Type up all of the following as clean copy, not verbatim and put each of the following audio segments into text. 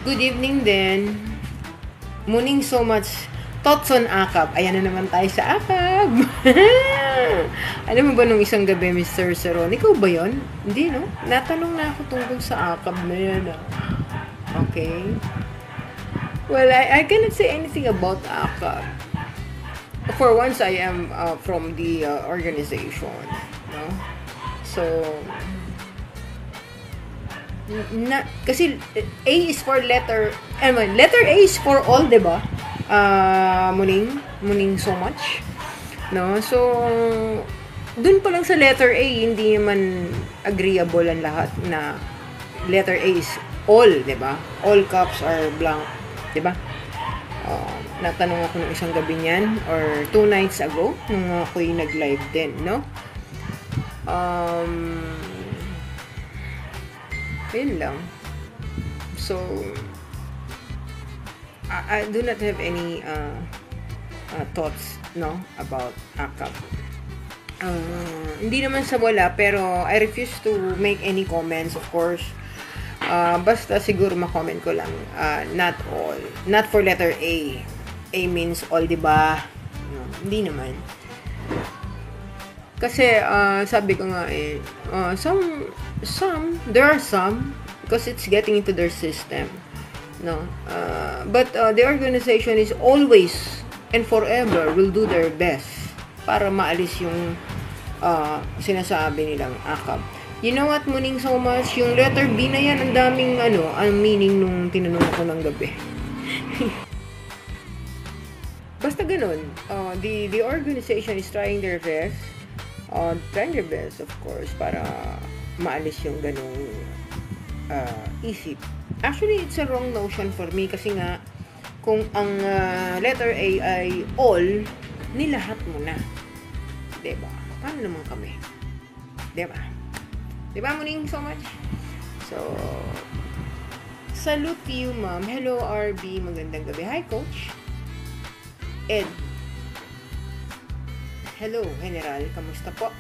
Good evening din. Morning so much. Thoughts on AKAP. Ayan na naman tayo sa AKAP. Alam mo ba nung isang gabi, Mr. Seron? Ikaw ba yun? Hindi, no? Natanong na ako tungkol sa AKAP na yan. Okay. Well, I cannot say anything about AKAP. For once, I am from the organization. No? So, kasi A is for letter A is for all, diba? Muning so much, no? So dun pa lang sa letter A, hindi man agreeable ang lahat na letter A is all, diba? All caps are blank, diba? Natanong ako nung isang gabi niyan or 2 nights ago nung ako'y nag-live din, no? Yun lang. So, I do not have any thoughts, no, about AKAP. Hindi naman sa wala, pero I refuse to make any comments, of course. Basta siguro ma-comment ko lang, not all. Not for letter A. A means all, diba? No, hindi naman. Kasi, sabi ko nga there are some, because it's getting into their system, no? But the organization is always and forever will do their best para maalis yung sinasabi nilang AKAP. You know what, Muning so much? Yung letter B na yan, ang daming ang meaning nung tinanong ko ng gabi. Basta ganun. The organization is trying their best. Of course, para maalis yung ganung isip. Actually, it's a wrong notion for me kasi nga, kung ang letter A ay all, nilahat mo na. Diba? Paano naman kami? Diba? Diba, Muning so much? So, salute you, ma'am. Hello, RB. Magandang gabi. Hi, Coach. Ed. Hello, General. Kamusta po?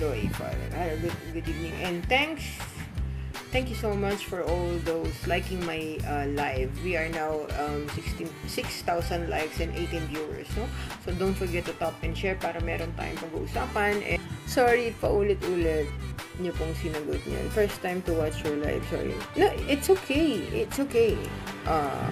Loy, hello, good evening. And thank you so much for all those liking my live. We are now 6,000 likes and 18 viewers, no? So don't forget to top and share para meron tayong pag-uusapan. And sorry, paulit-ulit niyo pong sinagot niyan. First time to watch your live, sorry. No, it's okay. It's okay.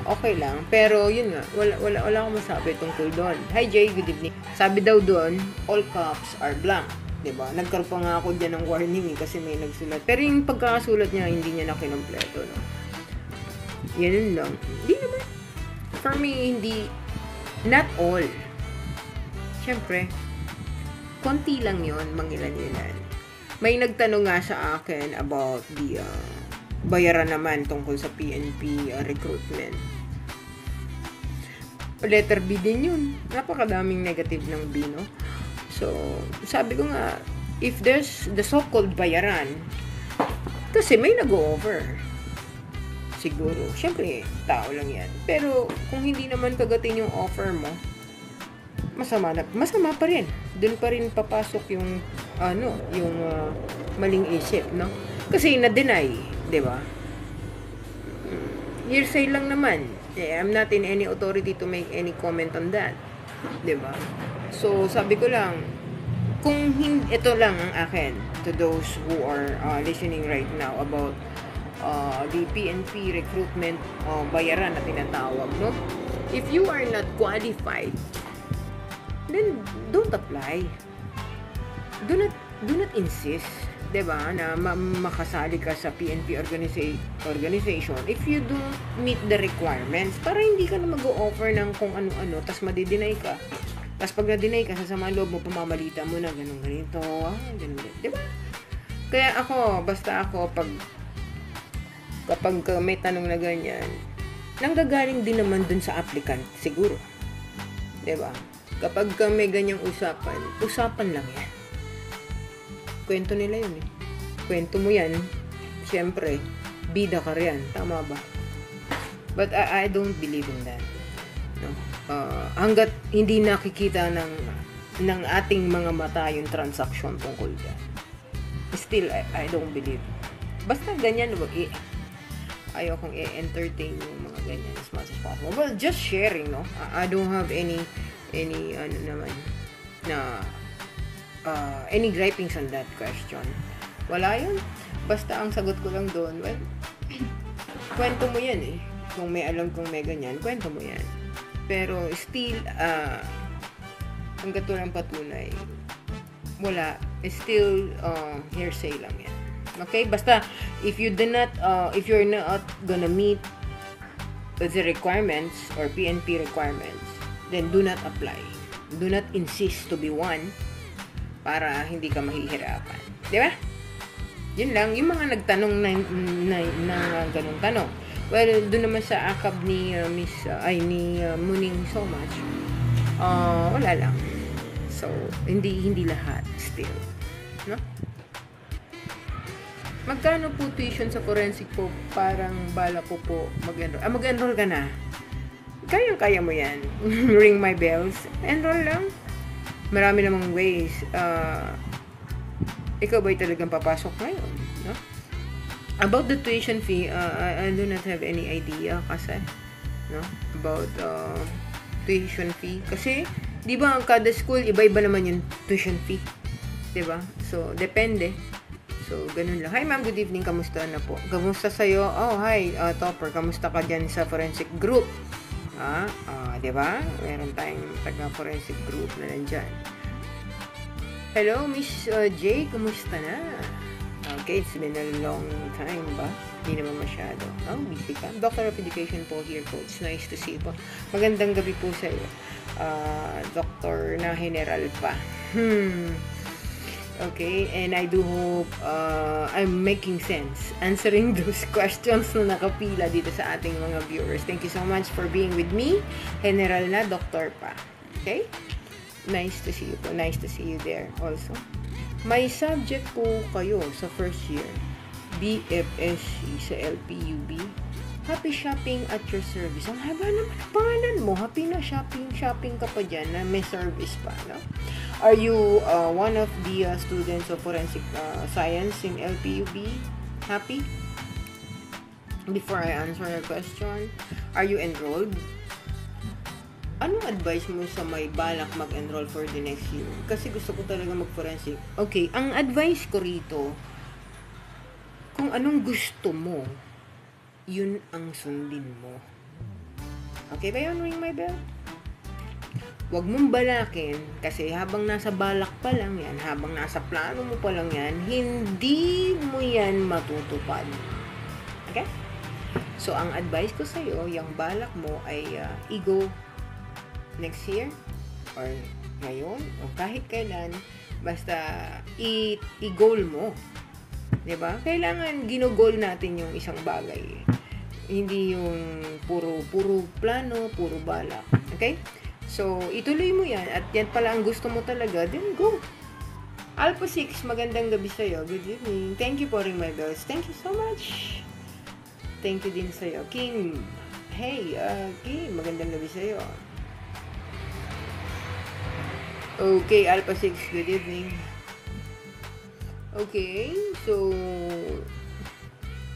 Okay lang. Pero yun nga, wala akong masabi tungkol doon. Hi Jay, good evening. Sabi daw doon, all caps are blank. Diba? Nagkaroon pa nga ako dyan ng warning kasi may nagsulat. Pero yung pagkakasulat niya, hindi niya na kinompleto, no? Yan lang. Hindi naman. For me, hindi, not all. Siyempre, konti lang yon, mangilan-ilan. May nagtanong nga sa akin about the bayaran naman tungkol sa PNP recruitment. Letter B din yun. Napakadaming negative ng B, no? So, sabi ko nga, if there's the so-called bayaran, kasi may nag-o-over. Siguro. Siyempre, tao lang yan. Pero, kung hindi naman kagatin yung offer mo, masama pa rin. Doon pa rin papasok yung, maling isip, no? Kasi na-deny, di ba? Hearsay lang naman. I'm not in any authority to make any comment on that. Di ba? So, sabi ko lang, kung ito lang ang akin to those who are listening right now about the PNP recruitment bayaran na tinatawag, no? If you are not qualified, then don't apply. Do not insist, 'di ba, na makasali ka sa PNP organization if you don't meet the requirements, para hindi ka na mag-o-offer ng kung ano-ano tas madi-deny ka. Tas pag na-deny ka, sa loob mo, pamamalita mo na ganito, ganun, 'di ba? Kaya basta ako kapag may tanong na ganyan, nanggagaling din naman dun sa applicant siguro. 'Di ba? Kapag may ganyang usapan lang yan. Kwento nila yun eh. Kwento mo yan, siyempre, bida ka riyan. Tama ba? But I don't believe in that. No? Hanggat hindi nakikita ng ating mga mata yung transaction tungkol dyan. Still, I don't believe. Basta ganyan, ayaw kong i-entertain yung mga ganyan as much as possible. Well, just sharing, no? I don't have any ano naman na any gripings on that question. Wala yun. Basta ang sagot ko lang doon, well, kwento mo yan eh. Kung may alam kong may ganyan, kwento mo yan. Pero still, hanggat walang patunay, wala. Still, hearsay lang yan. Okay? Basta, if you're not gonna meet the requirements or PNP requirements, then do not apply. Do not insist to be one para hindi ka mahihirapan. Di ba? Yun lang. Yung mga nagtanong na ganung tanong. Well, doon naman sa akab ni Muning so much, wala lang. So, hindi lahat still. No? Magkano po tuition sa forensic po? Parang bala ko po mag-enroll. Mag-enroll ka na. Kayang-kaya mo yan. Ring my bells. Enroll lang. Marami namang ways. Ikaw ba'y talagang papasok ngayon? No? About the tuition fee, I do not have any idea kasi. No? About tuition fee. Kasi, di ba ang kada school, iba-iba naman yung tuition fee. Di ba? So, depende. So, ganun lang. Hi, ma'am. Good evening. Kamusta na po? Kamusta sa'yo? Oh, hi, Topper. Kamusta ka dyan sa forensic group? Diba? Meron tayong taga-forensic group na nandyan. Hello, Miss J. Kamusta na? Okay, it's been a long time ba? Hindi naman masyado. Oh, busy ka. Doctor of Education po here, Coach. Nice to see you po. Magandang gabi po sa'yo. Doctor na general pa. Okay, and I do hope I'm making sense answering those questions na nakapila dito sa ating mga viewers. Thank you so much for being with me. General na, Doctor pa. Okay? Nice to see you po. Nice to see you there also. May subject po kayo sa first year, BFSC sa LPUB. Happy shopping at your service. Ang haba naman ang pangalan mo. Happy na shopping ka pa dyan na may service pa, no? Are you one of the students of forensic science in LPUB? Happy? Before I answer your question, are you enrolled? Anong advice mo sa may balak mag-enroll for the next year? Kasi gusto ko talaga mag-forensic. Okay, ang advice ko rito, kung anong gusto mo, yun ang sundin mo. Okay ba yun? Ring my bell? Huwag mong balakin kasi habang nasa balak pa lang yan, habang nasa plano mo pa lang yan, hindi mo yan matutupad. Okay? So, ang advice ko sa'yo, yung balak mo ay i-go next year or ngayon o kahit kailan, basta i-goal mo. Diba? Kailangan ginogol natin yung isang bagay. Hindi yung puro plano, puro balak. Okay? So, ituloy mo yan. At yan pala ang gusto mo talaga, then go. Alpha 6, magandang gabi sa'yo. Good evening. Thank you for ring my bells. Thank you so much. Thank you din sa'yo. King. Hey, King, magandang gabi sa'yo. Okay, Alpha 6, good evening. Okay, so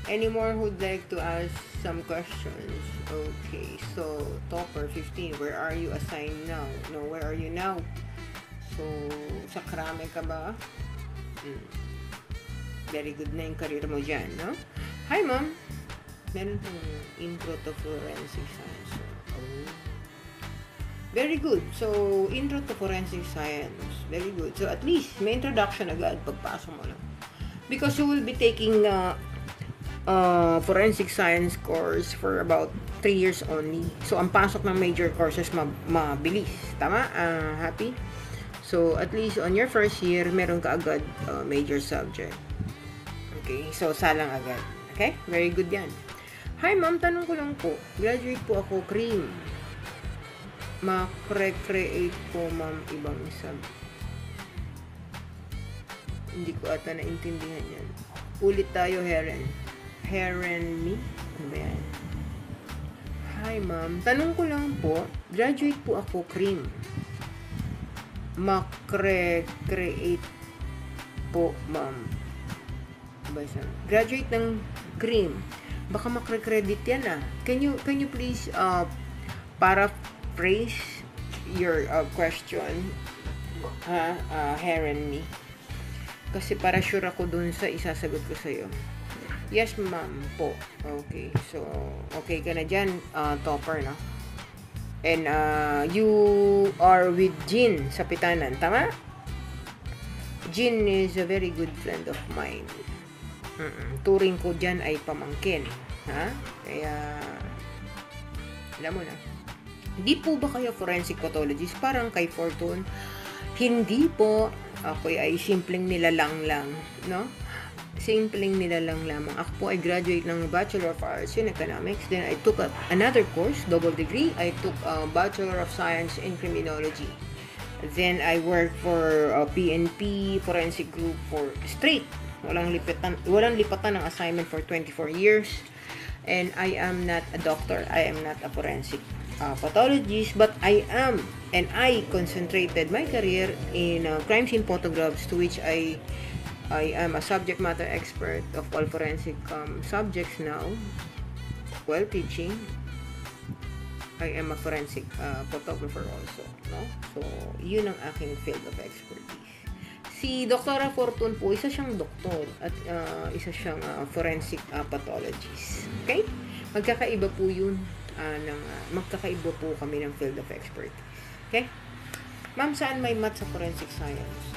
any more who'd like to ask some questions? Okay, so Topper 15, where are you assigned now? No, where are you now? So, sa Krame ka ba? Very good na yung career mo dyan, no? Hi, ma'am. Meron pong intro to forensic science. Oh. Very good. So, intro to forensic science. Very good. So, at least, may introduction agad pagpasok mo lang. Because you will be taking forensic science course for about 3 years only. So, ang pasok ng major courses mabilis. Tama? Happy? So, at least on your first year, meron ka agad major subject. Okay? So, salang agad. Okay? Very good yan. Hi, ma'am. Tanong ko lang po. Graduate po ako, cream. Ma-recreate po, ma'am, ibang sub. Hindi ko ata naintindihan yan. Ulit tayo, Heren. Heren me? Ano ba yan? Hi, ma'am. Tanong ko lang po, graduate po ako, cream. Ma-recreate po, ma'am. Graduate ng cream. Baka makre-credit yan ah. Can you please paraphrase your question, Heron me? Kasi para sure ako dun sa isasagot ko sa'yo. Yes, ma'am po. Okay. So, okay ka na dyan, topper, no? And you are with Jean sa Pitanan. Tama? Jean is a very good friend of mine. Turing ko dyan ay pamangkin. Ha? Kaya, alam mo na. Hindi po ba kayo forensic pathologist? Parang kay Fortune. Hindi po. Ako ay simpleng nilalang lang. No? Simpleng nilalang lamang. Ako po ay graduate ng Bachelor of Arts in Economics. Then I took another course, double degree. I took a Bachelor of Science in Criminology. Then I worked for PNP Forensic Group for straight. Walang lipatan ng assignment for 24 years. And I am not a doctor. I am not a forensic pathologist. But I am, and I concentrated my career in crime scene photographs, to which I am a subject matter expert of all forensic subjects now while teaching. I am a forensic photographer also, no? So, yun ang aking field of expertise. Si Dr. Fortune po, isa siyang doktor at isa siyang forensic pathologist. Okay? Magkakaiba po yun. Magkakaiba po kami ng field of expertise. Okay? Ma'am, saan may math sa forensic science?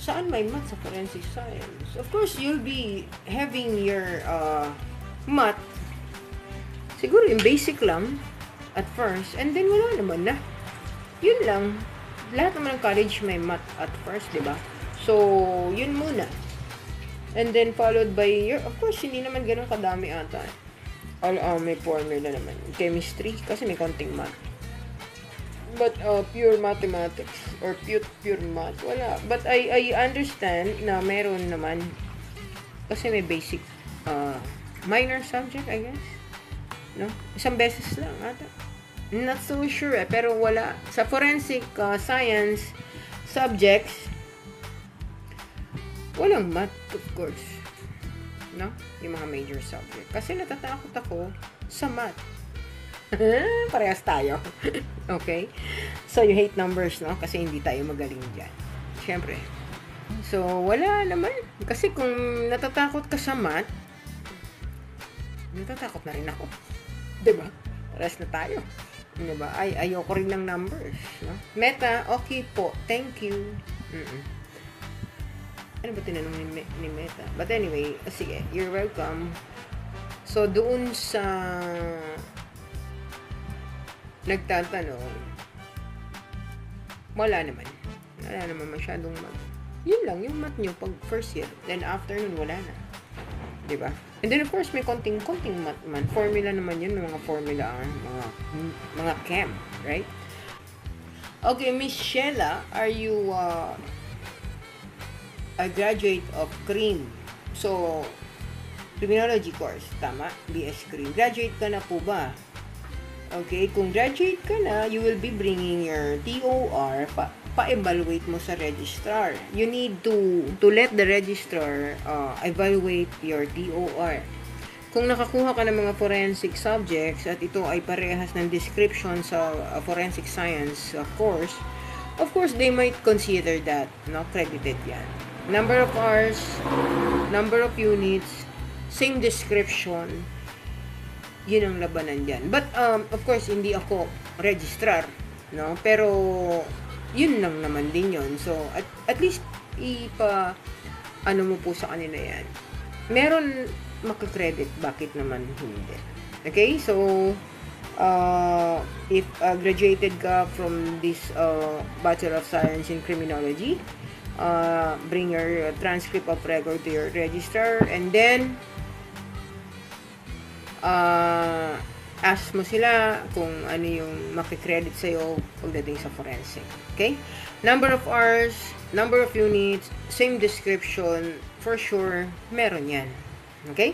Saan may math sa forensic science? Of course, you'll be having your math. Siguro yung basic lang at first, and then wala naman na. Yun lang. Lahat naman ng college may math at first, di ba? So, yun muna. And then followed by your, of course, hindi naman ganun kadami ata. May formula naman. Chemistry, kasi may konting math. But pure mathematics or pure math, wala. But I understand na meron naman kasi may basic minor subject, I guess. No? Isang beses lang ata. Not so sure pero wala. Sa forensic science subjects, walang math, of course. No? Yung mga major subject. Kasi natatakot ako sa math. Parehas tayo. Okay? So, you hate numbers, no? Kasi hindi tayo magaling dyan. Siyempre. So, wala naman. Kasi kung natatakot ka sa math, natatakot na rin ako. Diba? Parehas na tayo. Diba? Ayoko rin ng numbers. No? Meta, okay po. Thank you. Ano ba tinanong ni Meta? But anyway, sige. You're welcome. So, doon sa nagtatanong, wala naman masyadong yun lang, yung math nyo pag first year, then after nun, wala na, diba? And then of course, may konting math man, formula naman yun, mga formula, mga chem, right? Okay, Miss Sheila, are you a graduate of CRIM? So, criminology course, tama? BS CRIM. Graduate ka na po ba? Okay, kung graduate ka na, you will be bringing your TOR, pa-evaluate mo sa registrar. You need to let the registrar evaluate your TOR. Kung nakakuha ka ng mga forensic subjects at ito ay parehas ng description sa forensic science course, of course, they might consider that, no, credited yan. Number of hours, number of units, same description, yun ang labanan dyan. But, of course, hindi ako registrar, no? Pero, yun lang naman din yun. So, at least, ano mo po sa kanila yan. Meron makakredit, bakit naman hindi? Okay? So, if graduated ka from this Bachelor of Science in Criminology, bring your transcript of record to your registrar, and then, ask mo sila kung ano yung makikredit sa'yo pagdating sa forensic. Okay? Number of hours, number of units, same description, for sure, meron yan. Okay?